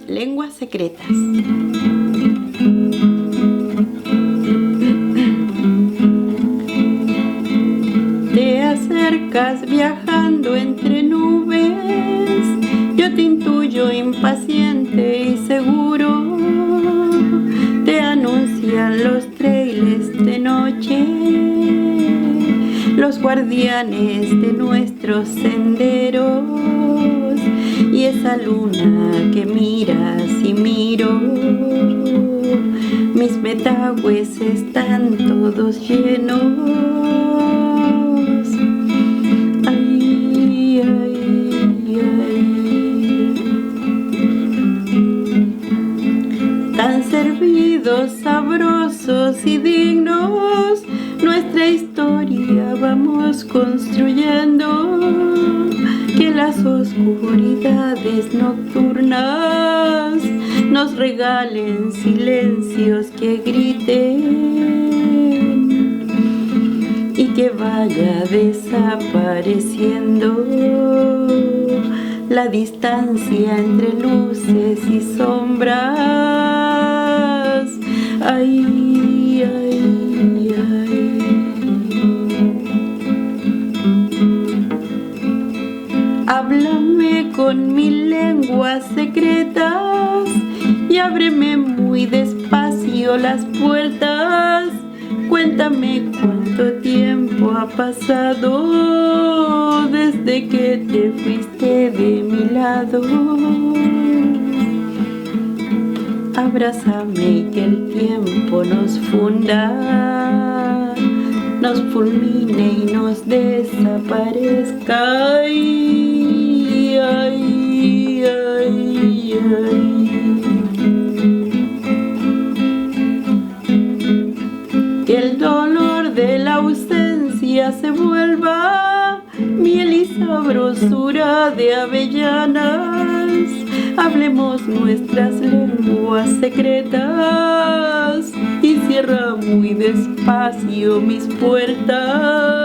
Lenguas secretas. Te acercas viajando entre nubes, yo te intuyo impaciente y seguro. Te anuncian los trailers de noche, los guardianes de nuestros senderos, y esa luna que miras y miro. Mis metagües están todos llenos. Ay, ay, ay. Tan servidos, sabrosos y dignos, nuestra historia vamos construyendo. Que las oscuridades nocturnas nos regalen silencios que griten, y que vaya desapareciendo la distancia entre luces y sombras. Ay, ay, ay. Háblame con mil lenguas secretas y ábreme muy despacio las puertas. Cuéntame cuánto tiempo ha pasado desde que te fuiste de mi lado. Abrázame y que el tiempo nos funda, nos fulmine y nos desaparezca. Ay, ay, ay, ay. Que el dolor de la ausencia se vuelva miel y sabrosura de avellanas. Hablemos nuestras lenguas secretas y cierra muy despacio mis puertas.